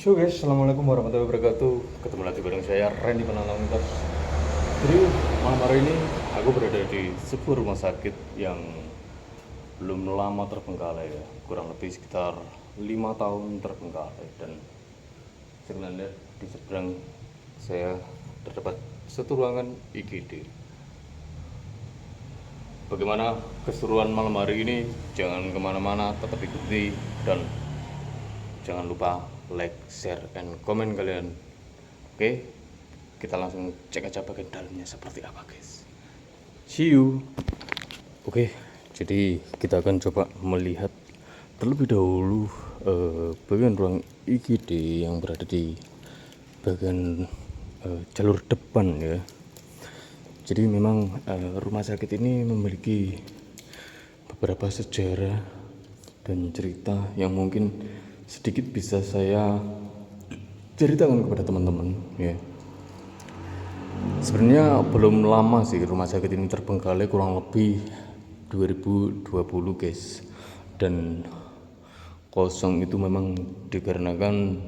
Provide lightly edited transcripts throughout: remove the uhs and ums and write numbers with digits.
So guys, assalamualaikum warahmatullahi wabarakatuh. Ketemu lagi bareng saya Randy Panalangkar. Jadi malam hari ini aku berada di sebuah rumah sakit yang belum lama terbengkalai ya, kurang lebih sekitar 5 tahun terbengkalai. Dan sekalian lihat di seberang saya terdapat satu ruangan IGD. Bagaimana keseruan malam hari ini? Jangan kemana-mana, tetap ikuti dan jangan lupa like, share, and komen kalian. Oke, kita langsung cek aja bagian dalamnya seperti apa guys. See you. Oke, jadi kita akan coba melihat terlebih dahulu bagian ruang IGD yang berada di bagian jalur depan ya. Jadi memang rumah sakit ini memiliki beberapa sejarah dan cerita yang mungkin sedikit bisa saya ceritakan kepada teman-teman ya. Sebenarnya belum lama sih rumah sakit ini terbengkalai, kurang lebih 2020 guys. Dan kosong itu memang dikarenakan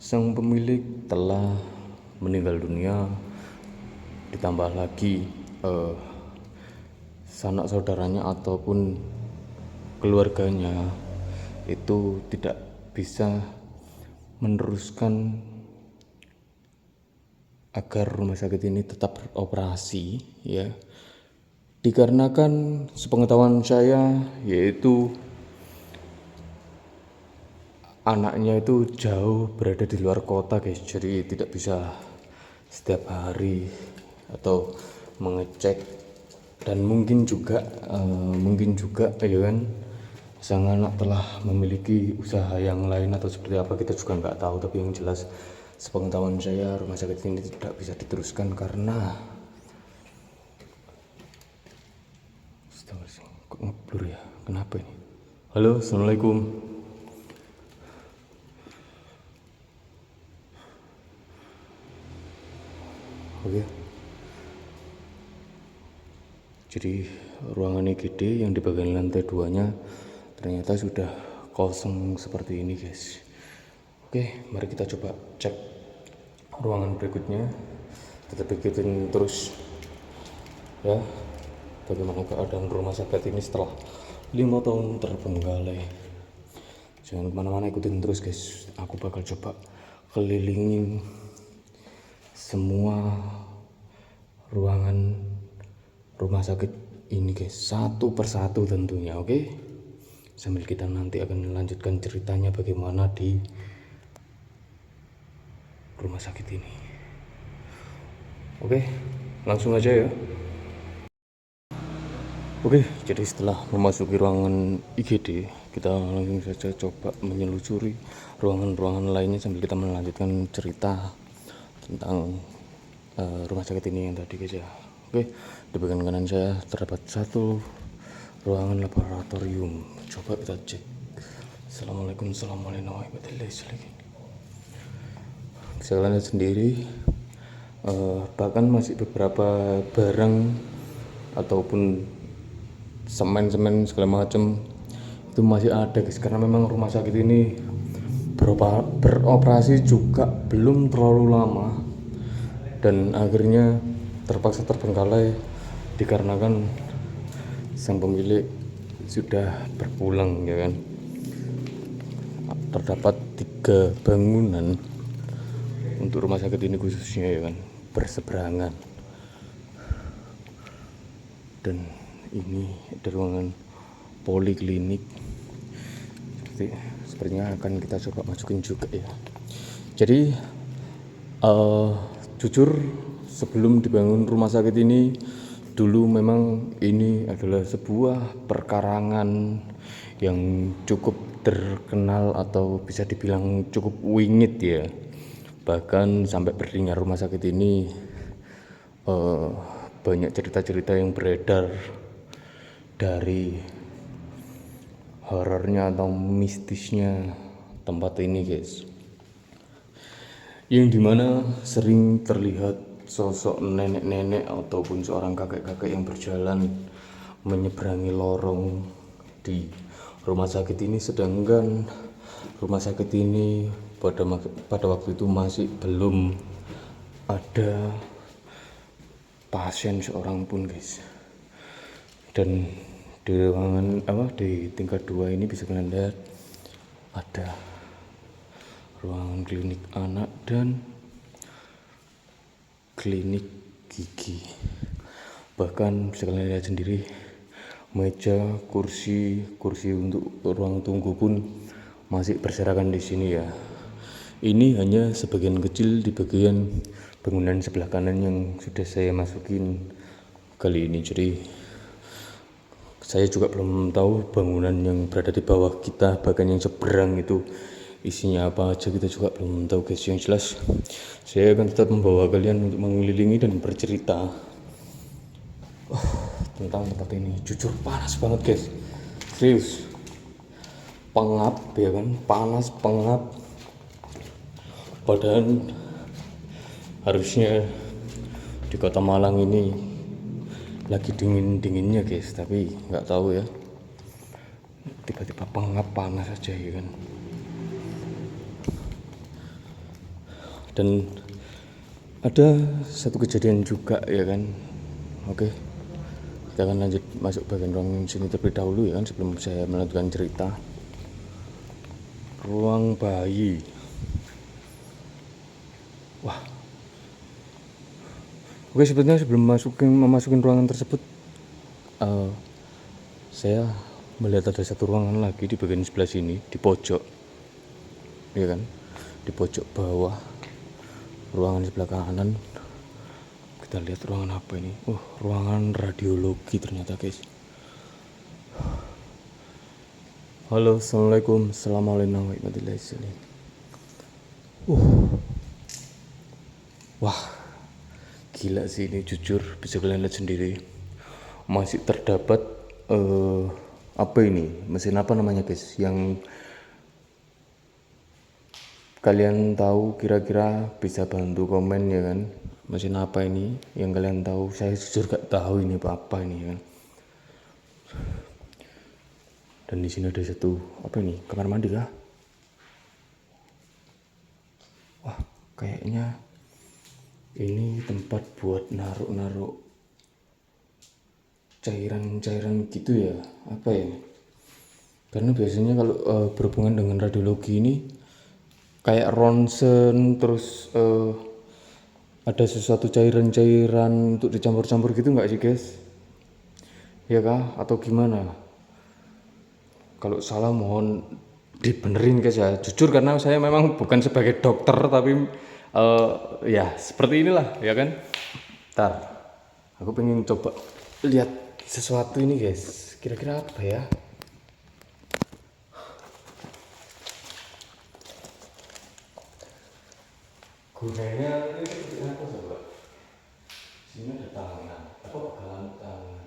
sang pemilik telah meninggal dunia, ditambah lagi sanak saudaranya ataupun keluarganya itu tidak bisa meneruskan agar rumah sakit ini tetap beroperasi ya, dikarenakan sepengetahuan saya yaitu anaknya itu jauh berada di luar kota guys, jadi tidak bisa setiap hari atau mengecek. Dan mungkin juga ya kan, sang anak telah memiliki usaha yang lain atau seperti apa kita juga nggak tahu. Tapi yang jelas sepengetahuan saya rumah sakit ini tidak bisa diteruskan karena kok ngeblur ya, kenapa ini? Halo, assalamualaikum. Oke. Jadi ruangan IGD yang di bagian lantai 2-nya ternyata sudah kosong seperti ini guys. Oke, mari kita coba cek ruangan berikutnya. Tetap ikutin terus ya, bagaimana keadaan rumah sakit ini setelah 5 tahun terbengkalai. Jangan kemana-mana, ikutin terus guys. Aku bakal coba kelilingin semua ruangan rumah sakit ini guys, satu persatu tentunya. Oke, sambil kita nanti akan melanjutkan ceritanya bagaimana di rumah sakit ini. Oke, langsung aja ya. Oke, jadi setelah memasuki ruangan IGD, kita langsung saja coba menyelusuri ruangan-ruangan lainnya sambil kita melanjutkan cerita tentang rumah sakit ini yang tadi guys ya. Oke, di bagian kanan saya terdapat satu ruangan laboratorium. Coba kita cek. Assalamualaikum warahmatullahi wabarakatuh. Bisa kalian lihat sendiri, bahkan masih beberapa barang ataupun semen segala macam itu masih ada guys, karena memang rumah sakit ini beroperasi juga belum terlalu lama dan akhirnya terpaksa terbengkalai dikarenakan sang pemilik sudah berpulang ya kan. Terdapat 3 bangunan untuk rumah sakit ini khususnya ya kan, berseberangan. Dan ini ada ruangan poliklinik, sepertinya akan kita coba masukin juga ya. Jadi jujur sebelum dibangun rumah sakit ini, dulu memang ini adalah sebuah perkarangan yang cukup terkenal atau bisa dibilang cukup wingit ya. Bahkan sampai berdirinya rumah sakit ini banyak cerita-cerita yang beredar dari horornya atau mistisnya tempat ini guys, yang dimana sering terlihat sosok nenek-nenek ataupun seorang kakek-kakek yang berjalan menyeberangi lorong di rumah sakit ini. Sedangkan rumah sakit ini pada waktu itu masih belum ada pasien seorang pun guys. Dan di ruangan di tingkat 2 ini bisa kalian lihat ada ruangan klinik anak dan klinik gigi. Bahkan bisa kalian lihat sendiri, meja, kursi untuk ruang tunggu pun masih berserakan di sini ya. Ini hanya sebagian kecil di bagian bangunan sebelah kanan yang sudah saya masukin kali ini. Jadi saya juga belum tahu bangunan yang berada di bawah kita, bahkan yang seberang itu isinya apa aja kita juga belum tahu guys. Yang jelas saya akan tetap membawa kalian untuk mengelilingi dan bercerita tentang tempat ini. Jujur panas banget guys, serius, pengap ya kan, panas pengap. Padahal harusnya di kota Malang ini lagi dingin-dinginnya guys, tapi nggak tahu ya, tiba-tiba pengap panas aja ya kan. Dan ada satu kejadian juga ya kan. Oke, kita akan lanjut masuk bagian ruang sini terlebih dahulu ya kan, sebelum saya melanjutkan cerita. Ruang bayi. Wah. Oke, sebetulnya sebelum memasukin ruangan tersebut, saya melihat ada satu ruangan lagi di bagian sebelah sini, di pojok, ya kan, di pojok bawah, ruangan sebelah kanan. Kita lihat ruangan apa ini? Ruangan radiologi ternyata guys. Halo, assalamualaikum, assalamualaikum warahmatullahi wabarakatuh. Wah, gila sih ini, jujur bisa kalian lihat sendiri. Masih terdapat apa ini? Mesin apa namanya guys? Yang kalian tahu kira-kira bisa bantu komen ya kan? Mesin apa ini? Yang kalian tahu? Saya jujur gak tahu ini apa ini ya kan. Dan di sini ada satu apa ini? Kamar mandi kah? Wah, kayaknya ini tempat buat naruh cairan gitu ya, apa ya? Karena biasanya kalau berhubungan dengan radiologi ini kayak ronsen, terus ada sesuatu cairan untuk dicampur-campur gitu nggak sih guys? Ya kah? Atau gimana? Kalau salah mohon dibenerin guys ya. Jujur karena saya memang bukan sebagai dokter, tapi ya seperti inilah ya kan. Ntar aku pengen coba lihat sesuatu ini guys, kira-kira apa ya? Gunanya ini seperti apa coba? Sini ada tangan, apa pegangan tangan?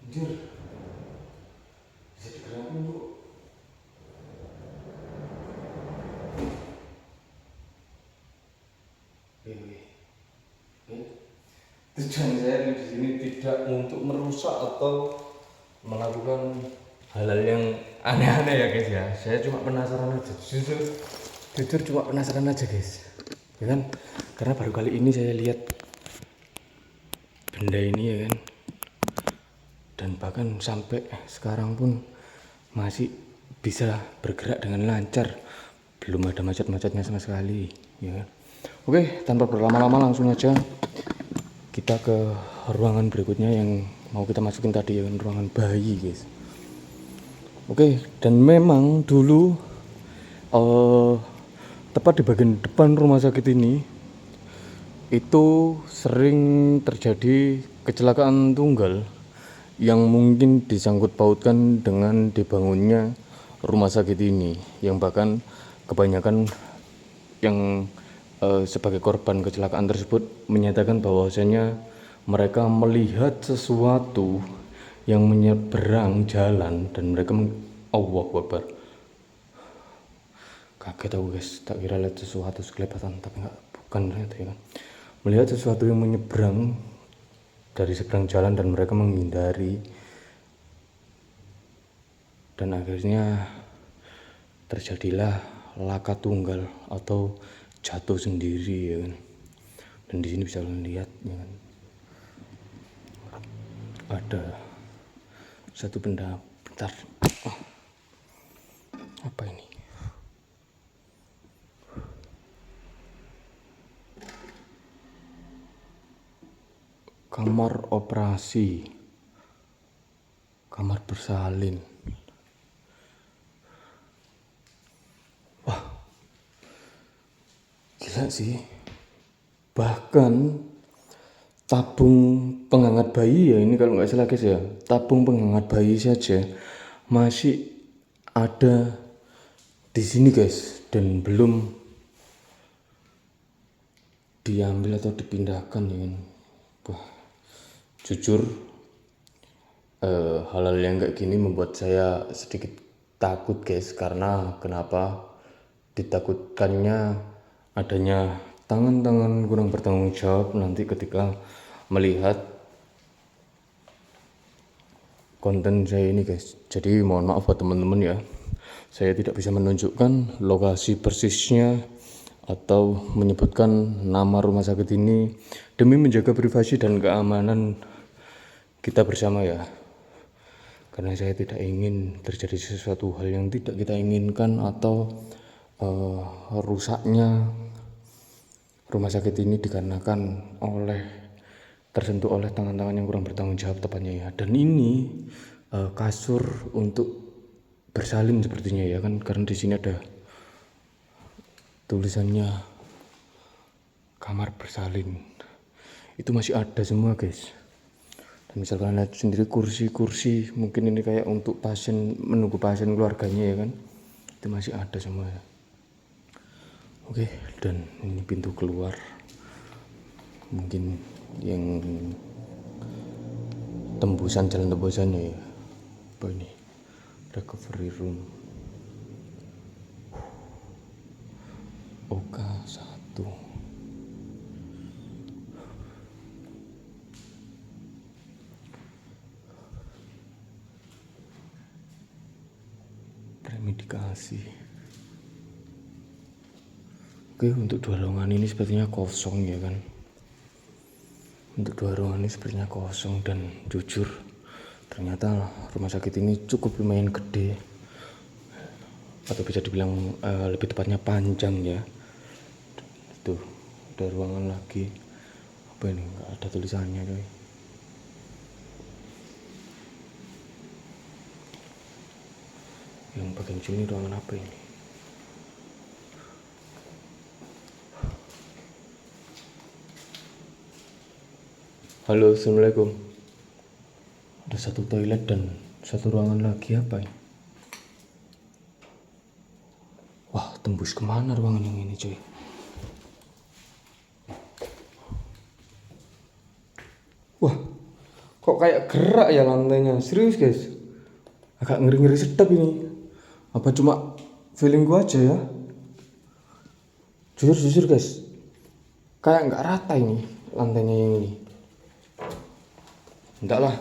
Anjir, bisa digerakin bu. Tujuan saya di sini tidak untuk merusak atau melakukan hal-hal yang aneh-aneh ya guys ya. Saya cuma penasaran aja, jujur cuma penasaran aja guys, ya kan? Karena baru kali ini saya lihat benda ini ya kan. Dan bahkan sampai sekarang pun masih bisa bergerak dengan lancar, belum ada macet-macetnya sama sekali ya kan. Oke, tanpa berlama-lama langsung aja kita ke ruangan berikutnya yang mau kita masukin tadi ya kan, ruangan bayi guys. Oke, dan memang dulu tepat di bagian depan rumah sakit ini itu sering terjadi kecelakaan tunggal yang mungkin disangkut pautkan dengan dibangunnya rumah sakit ini, yang bahkan kebanyakan yang sebagai korban kecelakaan tersebut menyatakan bahwasanya mereka melihat sesuatu yang menyeberang jalan dan mereka Allahu Akbar. Kaget aku guys, tak kira lihat sesuatu sekelebatan, tapi bukan ternyata ya kan. Melihat sesuatu yang menyeberang dari seberang jalan dan mereka menghindari dan akhirnya terjadilah laka tunggal atau jatuh sendiri ya kan. Dan di sini bisa kalian lihat ya kan, ada satu benda. Bentar, apa ini? Kamar operasi, kamar bersalin. Wah, gila sih. Bahkan tabung penghangat bayi ya, ini kalau nggak salah guys ya, tabung penghangat bayi saja masih ada di sini guys, dan belum diambil atau dipindahkan ya kan. Wah, jujur hal-hal yang kayak gini membuat saya sedikit takut guys. Karena kenapa ditakutkannya? Adanya tangan-tangan kurang bertanggung jawab nanti ketika melihat konten saya ini guys. Jadi mohon maaf buat teman-teman ya, saya tidak bisa menunjukkan lokasi persisnya atau menyebutkan nama rumah sakit ini demi menjaga privasi dan keamanan kita bersama ya. Karena saya tidak ingin terjadi sesuatu hal yang tidak kita inginkan atau rusaknya rumah sakit ini dikarenakan tersentuh oleh tangan-tangan yang kurang bertanggung jawab tepatnya ya. Dan ini kasur untuk bersalin sepertinya ya kan, karena di sini ada tulisannya kamar bersalin. Itu masih ada semua guys. Dan misalkan lihat sendiri kursi-kursi, mungkin ini kayak untuk pasien, menunggu pasien keluarganya ya kan, itu masih ada semua ya. Oke, dan ini pintu keluar, mungkin yang jalan tembusannya ya. Apa ini? Recovery room OK1. Premedikasi. Oke, untuk dua ruangan ini sepertinya kosong ya kan. Untuk dua ruangan ini sepertinya kosong, dan jujur ternyata rumah sakit ini cukup lumayan gede, atau bisa dibilang lebih tepatnya panjang ya. Tuh, ada ruangan lagi. Apa ini? Nggak ada tulisannya coy. Yang bagian sini ruangan apa ini? Halo, assalamualaikum. Ada satu toilet dan satu ruangan lagi. Apa ini? Wah, tembus kemana ruangan yang ini cuy? Wah, kok kayak gerak ya lantainya? Serius guys, agak ngeri-ngeri sedap ini. Apa cuma feeling gua aja ya? Jujur guys, kayak nggak rata ini lantainya yang ini. Enggak lah,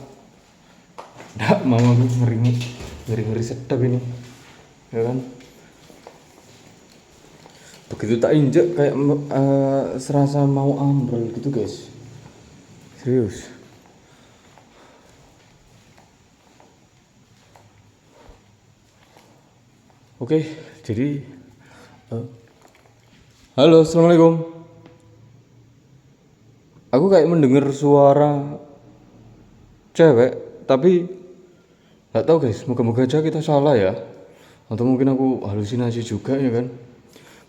enggak mau ngeri sedap ini ya kan. Begitu tak injek kayak serasa mau ambrol gitu guys, serius. Oke, jadi halo, assalamualaikum. Aku kayak mendengar suara cewek, tapi nggak tahu guys, moga-moga aja kita salah ya, atau mungkin aku halusinasi juga ya kan.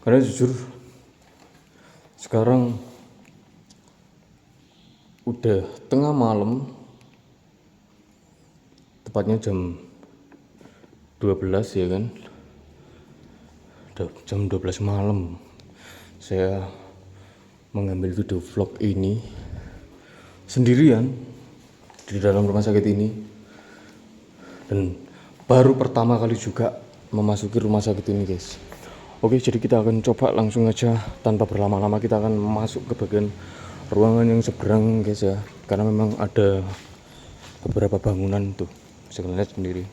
Karena jujur sekarang udah tengah malam, tepatnya jam 12 ya kan. Udah jam 12 malam saya mengambil video vlog ini sendirian di dalam rumah sakit ini, dan baru pertama kali juga memasuki rumah sakit ini guys. Oke, jadi kita akan coba langsung aja tanpa berlama-lama, kita akan masuk ke bagian ruangan yang seberang guys ya, karena memang ada beberapa bangunan tuh, bisa lihat sendiri.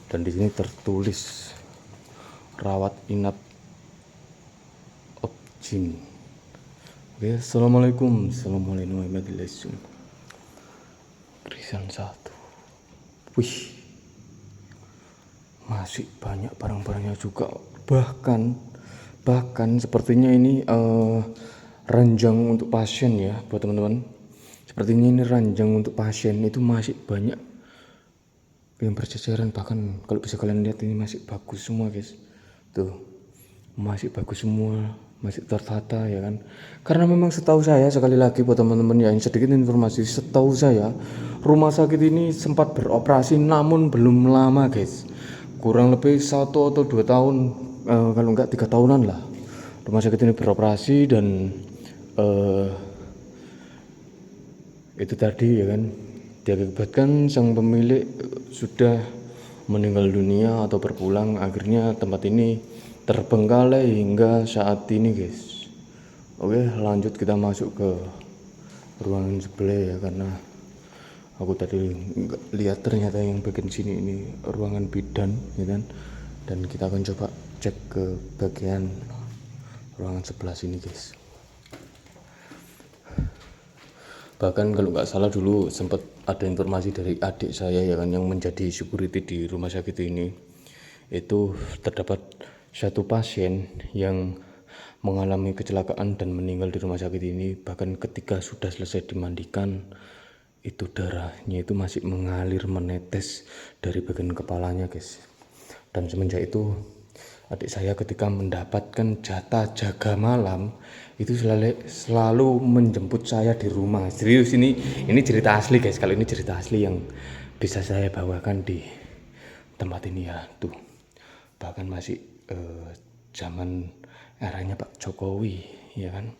dan di sini tertulis rawat inap Opjin. Oke, assalamualaikum warahmatullahi wabarakatuh. Krisan 1. Wih, masih banyak barang-barangnya juga. Bahkan sepertinya ini ranjang untuk pasien ya buat teman-teman. Sepertinya ini ranjang untuk pasien, itu masih banyak yang berceceran. Bahkan kalau bisa kalian lihat ini masih bagus semua guys, tuh masih bagus semua, masih tertata ya kan. Karena memang setahu saya, sekali lagi buat teman-teman ya, sedikit informasi, setahu saya rumah sakit ini sempat beroperasi namun belum lama guys, kurang lebih 1 atau 2 tahun, kalau enggak 3 tahunan lah rumah sakit ini beroperasi. Dan itu tadi ya kan, diakibatkan sang pemilik sudah meninggal dunia atau berpulang, akhirnya tempat ini terbengkalai hingga saat ini guys. Oke, lanjut kita masuk ke ruangan sebelah ya, karena aku tadi lihat ternyata yang bagian sini ini ruangan bidan ya kan. Dan kita akan coba cek ke bagian ruangan sebelah sini guys. Bahkan kalau nggak salah dulu sempat ada informasi dari adik saya ya kan, yang menjadi security di rumah sakit ini, itu terdapat satu pasien yang mengalami kecelakaan dan meninggal di rumah sakit ini. Bahkan ketika sudah selesai dimandikan, itu darahnya itu masih mengalir menetes dari bagian kepalanya guys. Dan semenjak itu adik saya ketika mendapatkan jatah jaga malam itu selalu menjemput saya di rumah. Serius, ini cerita asli guys. Kalau ini cerita asli yang bisa saya bawakan di tempat ini ya. Tuh, bahkan masih zaman eranya Pak Jokowi ya kan.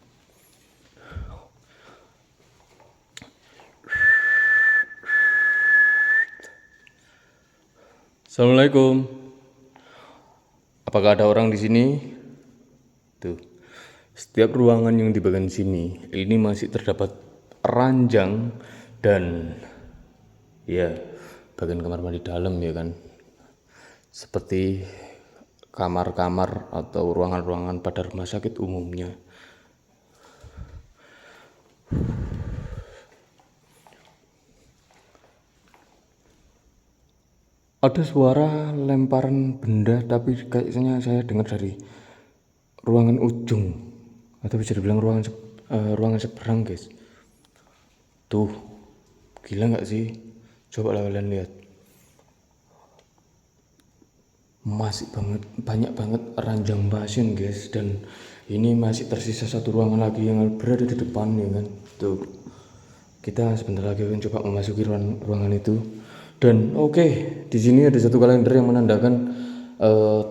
Assalamualaikum. Apakah ada orang di sini? Tuh, setiap ruangan yang di bagian sini ini masih terdapat ranjang dan ya bagian kamar mandi dalam ya kan, seperti kamar-kamar atau ruangan-ruangan pada rumah sakit umumnya. Ada suara lemparan benda, tapi kayaknya saya dengar dari ruangan ujung, atau bisa dibilang ruangan seberang guys. Tuh, gila nggak sih? Coba kalian lihat, masih banyak banget ranjang pasien guys. Dan ini masih tersisa satu ruangan lagi yang berada di depan ya kan. Tuh, kita sebentar lagi akan coba memasuki ruangan itu. Dan oke, di sini ada satu kalender yang menandakan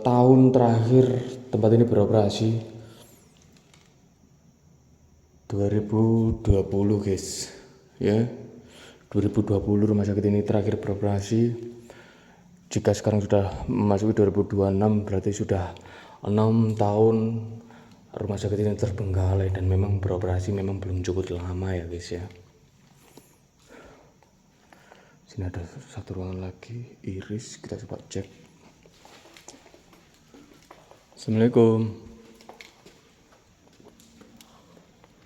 tahun terakhir tempat ini beroperasi, 2020 guys ya. 2020 rumah sakit ini terakhir beroperasi. Jika sekarang sudah memasuki 2026, berarti sudah 6 tahun rumah sakit ini terbengkalai. Dan memang beroperasi memang belum cukup lama ya guys ya. Sini ada satu ruangan lagi, iris, kita coba cek. Assalamualaikum.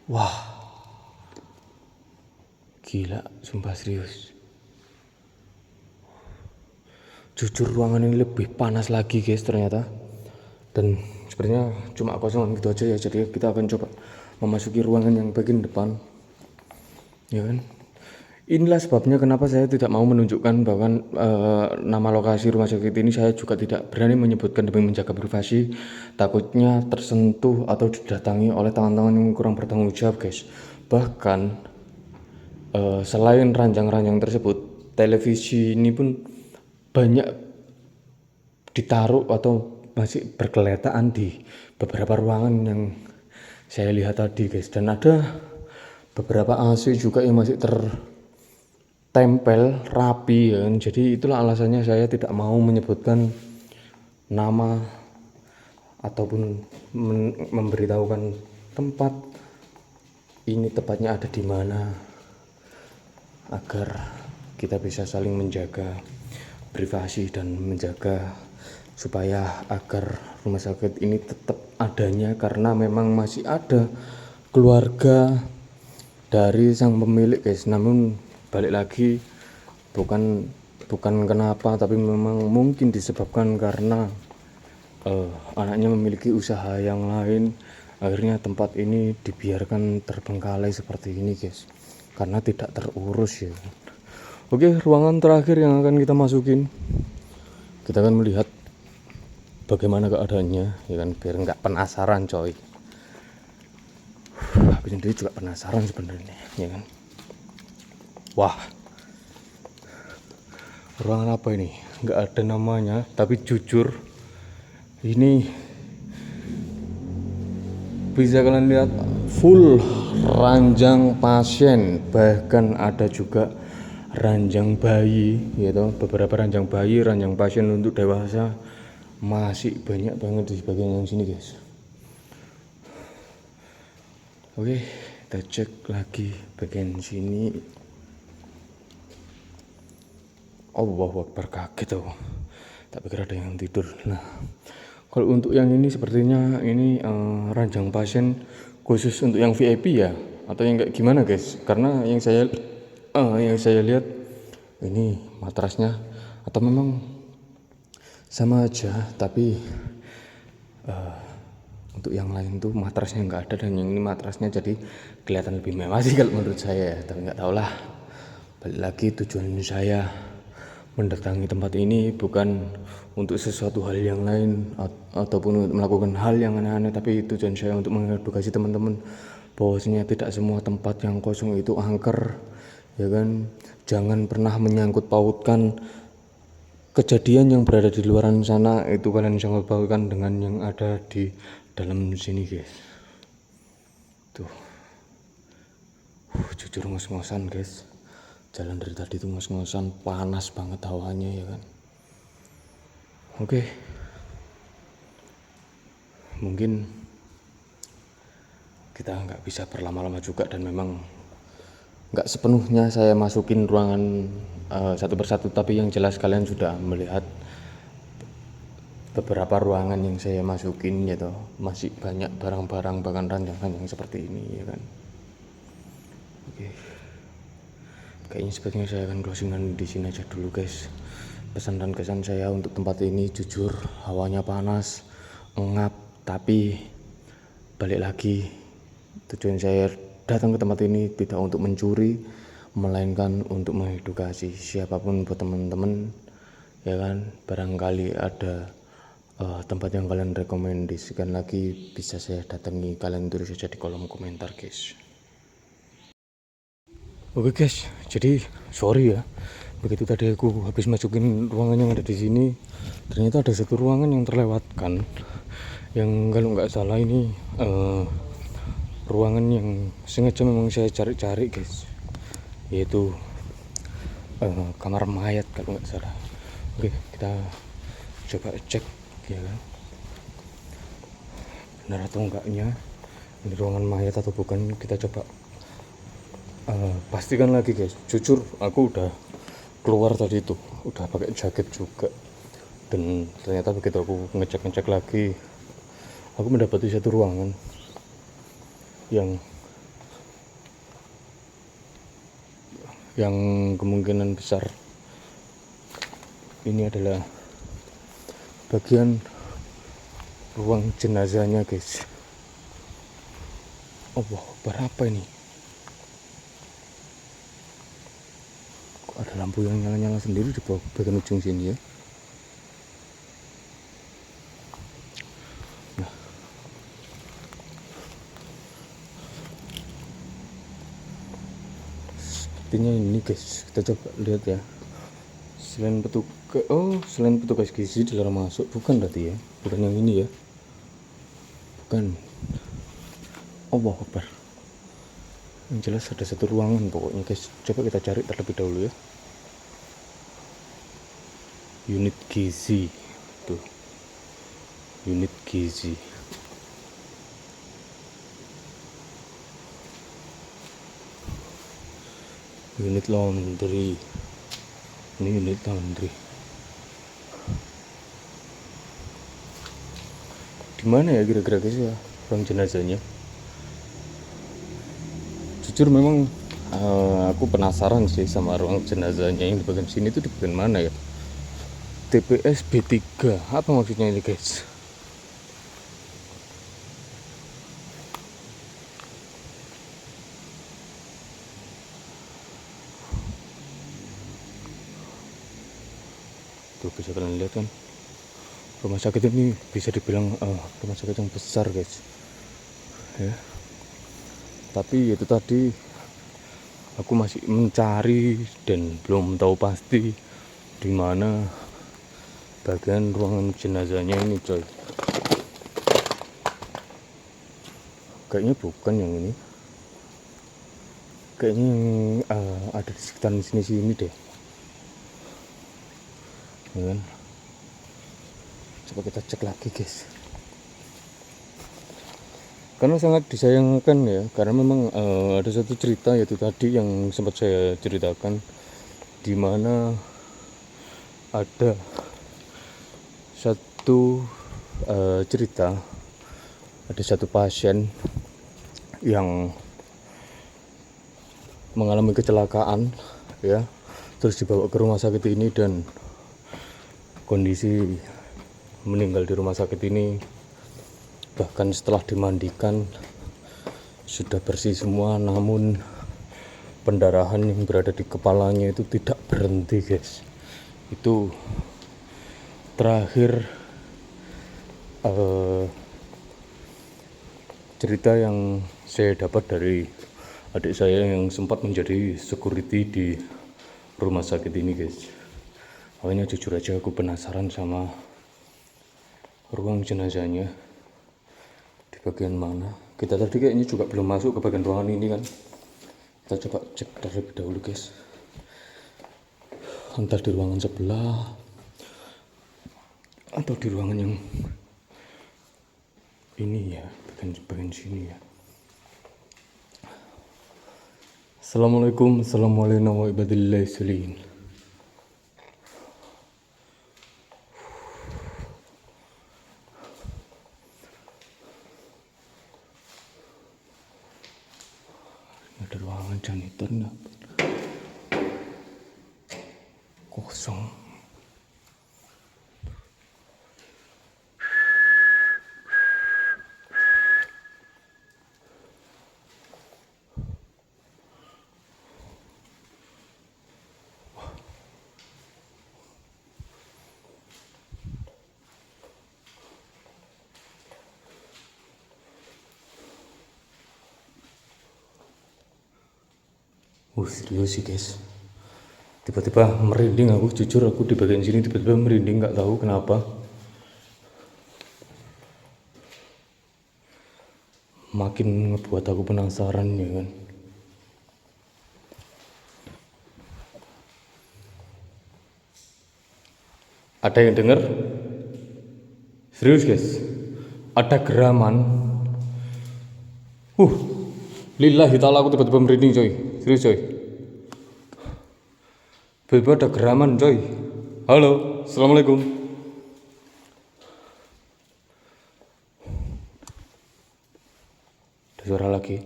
Wah, gila, sumpah serius. Jujur ruangan ini lebih panas lagi guys ternyata. Dan sebenarnya cuma kosong gitu aja ya. Jadi kita akan coba memasuki ruangan yang bagian depan ya kan. Inilah sebabnya kenapa saya tidak mau menunjukkan bahwa nama lokasi rumah sakit ini. Saya juga tidak berani menyebutkan demi menjaga privasi, takutnya tersentuh atau didatangi oleh tangan-tangan yang kurang bertanggung jawab guys. Bahkan selain ranjang-ranjang tersebut, televisi ini pun banyak ditaruh atau masih bergeletaan di beberapa ruangan yang saya lihat tadi guys. Dan ada beberapa AC juga yang masih tertempel rapi ya. Jadi itulah alasannya saya tidak mau menyebutkan nama ataupun memberitahukan tempat ini tepatnya ada di mana, agar kita bisa saling menjaga. privasi dan menjaga supaya agar rumah sakit ini tetap adanya, karena memang masih ada keluarga dari sang pemilik guys. Namun balik lagi, bukan kenapa, tapi memang mungkin disebabkan karena anaknya memiliki usaha yang lain, akhirnya tempat ini dibiarkan terbengkalai seperti ini guys, karena tidak terurus ya. Oke, ruangan terakhir yang akan kita masukin, kita akan melihat bagaimana keadaannya ya kan, biar nggak penasaran coy. Aku sendiri juga penasaran sebenarnya ya kan. Wah, ruangan apa ini? Nggak ada namanya, tapi jujur ini bisa kalian lihat full ranjang pasien, bahkan ada juga ranjang bayi gitu, beberapa ranjang bayi, ranjang pasien untuk dewasa, masih banyak banget di bagian yang sini guys. Oke, kita cek lagi bagian sini. Allahu Akbar, kaget tuh, tak pikir ada yang tidur. Nah, kalau untuk yang ini sepertinya ini ranjang pasien khusus untuk yang VIP ya, atau yang kayak gimana guys? Karena yang saya lihat ini matrasnya, atau memang sama aja, tapi untuk yang lain tuh matrasnya nggak ada, dan yang ini matrasnya jadi kelihatan lebih mewah sih kalau menurut saya ya. Tapi nggak tahu lah, balik lagi tujuan saya mendatangi tempat ini bukan untuk sesuatu hal yang lain ataupun untuk melakukan hal yang aneh-aneh, tapi tujuan saya untuk mengedukasi teman-teman bahwasanya tidak semua tempat yang kosong itu angker ya kan. Jangan pernah menyangkut pautkan kejadian yang berada di luar sana, itu kalian sangkut pautkan dengan yang ada di dalam sini guys. Tuh, jujur ngos-ngosan guys, jalan dari tadi tuh ngos-ngosan, panas banget hawanya ya kan. Oke, mungkin kita nggak bisa berlama-lama juga, dan memang nggak sepenuhnya saya masukin ruangan satu persatu, tapi yang jelas kalian sudah melihat beberapa ruangan yang saya masukin gitu. Masih banyak barang-barang, bahkan ranjang-ranjang seperti ini ya kan. Oke, kayaknya sebaiknya saya akan closingan di sini aja dulu guys. Pesan dan kesan saya untuk tempat ini, jujur hawanya panas, engap, tapi balik lagi tujuan saya datang ke tempat ini tidak untuk mencuri, melainkan untuk mengedukasi siapapun buat teman-teman ya kan. Barangkali ada tempat yang kalian rekomendasikan lagi, bisa saya datangi, kalian tulis saja di kolom komentar guys. Oke guys, jadi sorry ya, begitu tadi aku habis masukin ruangan yang ada di sini, ternyata ada satu ruangan yang terlewatkan, yang kalau nggak salah ini ruangan yang sengaja memang saya cari-cari guys, yaitu kamar mayat kalau nggak salah. Oke, kita coba cek ya kan, benar atau enggaknya ini ruangan mayat atau bukan. Kita coba pastikan lagi guys. Jujur aku udah keluar tadi tuh, udah pakai jaket juga, dan ternyata begitu aku ngecek lagi, aku mendapati satu ruangan yang kemungkinan besar ini adalah bagian ruang jenazahnya guys. Oh wow, berapa ini? Kok ada lampu yang nyala-nyala sendiri di bawah bagian ujung sini ya. Nah, sepertinya ini guys, kita coba lihat ya. Selain petugas gizi dilarang masuk, bukan berarti ya, bukan yang ini ya, bukan. Allah Akbar, yang jelas ada satu ruangan pokoknya guys. Coba kita cari terlebih dahulu ya, unit gizi tuh, unit gizi. Unit laundry, ini unit laundry. Di mana ya kira-kira guys ya ruang jenazahnya? Jujur memang aku penasaran sih sama ruang jenazahnya yang di bagian sini tuh di bagian mana ya? TPS B3 apa maksudnya ini guys? Tuh bisa kalian lihat kan, rumah sakit ini bisa dibilang rumah sakit yang besar guys ya. Tapi itu tadi aku masih mencari dan belum tahu pasti di mana bagian ruangan jenazahnya ini coy. Kayaknya bukan yang ini, kayaknya yang ada di sekitaran sini deh ya kan? Coba kita cek lagi guys, karena sangat disayangkan ya, karena memang ada satu cerita yaitu tadi yang sempat saya ceritakan, di mana ada satu cerita, ada satu pasien yang mengalami kecelakaan ya, terus dibawa ke rumah sakit ini dan kondisi meninggal di rumah sakit ini. Bahkan setelah dimandikan sudah bersih semua, namun pendarahan yang berada di kepalanya itu tidak berhenti guys. Itu terakhir cerita yang saya dapat dari adik saya yang sempat menjadi security di rumah sakit ini guys. Makanya jujur aja aku penasaran sama ruang jenazahnya di bagian mana. Kita tadi kayaknya juga belum masuk ke bagian ruangan ini kan. Kita coba cek terlebih dahulu guys, entah di ruangan sebelah atau di ruangan yang ini ya, bagian sini ya. Assalamualaikum warahmatullahi wabarakatuh. Ada ruangan janitor nggak? Kosong. Serius sih guys, tiba-tiba merinding aku, jujur aku di bagian sini tiba-tiba merinding, nggak tahu kenapa. Makin ngebuat aku penasaran ya kan. Ada yang dengar? Serius guys, ada geraman. Lillahi ta'ala aku tiba-tiba merinding coy, serius coy. Tiba-tiba ada geraman coy. Halo, assalamualaikum. Ada suara lagi.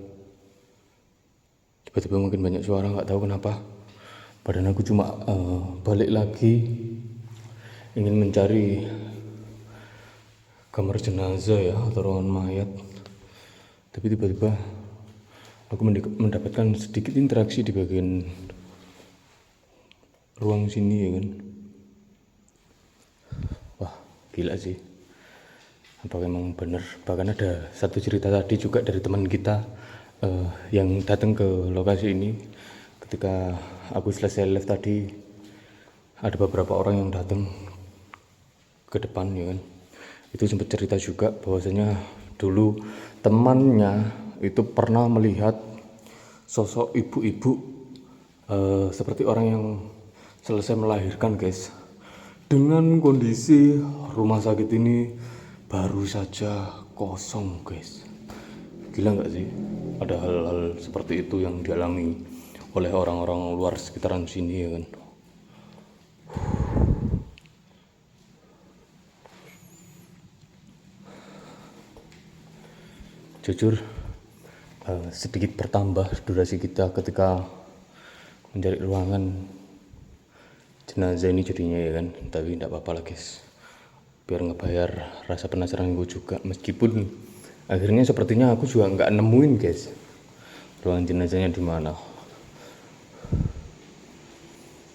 Tiba-tiba mungkin banyak suara, nggak tahu kenapa. Padahal aku cuma balik lagi ingin mencari kamar jenazah ya, atau ruangan mayat. Tapi tiba-tiba aku mendapatkan sedikit interaksi di bagian ruang sini ya kan. Wah gila sih, apa memang bener. Bahkan ada satu cerita tadi juga dari teman kita yang datang ke lokasi ini. Ketika aku selesai live tadi, ada beberapa orang yang datang ke depan ya kan. Itu sempat cerita juga bahwasanya dulu temannya itu pernah melihat sosok ibu-ibu seperti orang yang selesai melahirkan guys, dengan kondisi rumah sakit ini baru saja kosong guys. Gila nggak sih, ada hal-hal seperti itu yang dialami oleh orang-orang luar sekitaran sini ya kan. jujur sedikit bertambah durasi kita ketika mencari ruangan jenazah ini jadinya ya kan, tapi tidak apa-apa lah guys, biar ngebayar rasa penasaran gue juga, meskipun akhirnya sepertinya aku juga nggak nemuin guys ruangan jenazahnya di mana,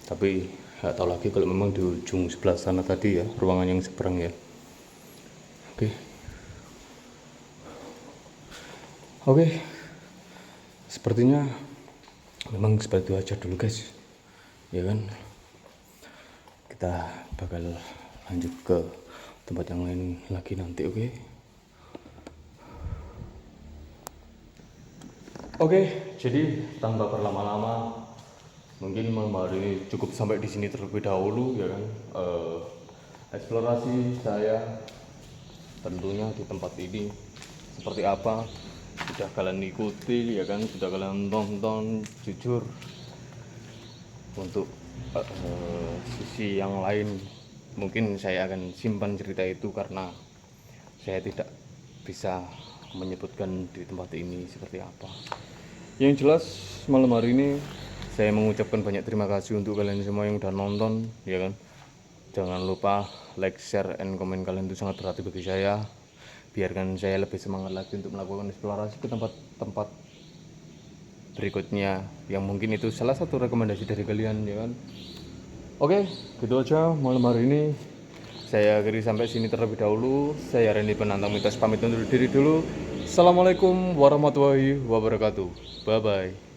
tapi nggak tahu lagi kalau memang di ujung sebelah sana tadi ya, ruangan yang seberang ya. Oke, sepertinya memang seperti itu aja dulu guys ya kan, kita bakal lanjut ke tempat yang lain lagi nanti. Oke, jadi tanpa berlama-lama mungkin malam hari ini cukup sampai di sini terlebih dahulu ya kan. Eksplorasi saya tentunya di tempat ini seperti apa sudah kalian ikuti ya kan, sudah kalian tonton. Jujur untuk sisi yang lain mungkin saya akan simpan cerita itu karena saya tidak bisa menyebutkan di tempat ini seperti apa. Yang jelas malam hari ini saya mengucapkan banyak terima kasih untuk kalian semua yang udah nonton ya kan. Jangan lupa like, share, and komen, kalian itu sangat berarti bagi saya. Biarkan saya lebih semangat lagi untuk melakukan eksplorasi ke tempat-tempat berikutnya yang mungkin itu salah satu rekomendasi dari kalian ya kan. Oke, gitu aja malam hari ini. Saya akhiri sampai sini terlebih dahulu. Saya Randy Penantang Mitos pamit undur diri dulu. Assalamualaikum warahmatullahi wabarakatuh. Bye bye.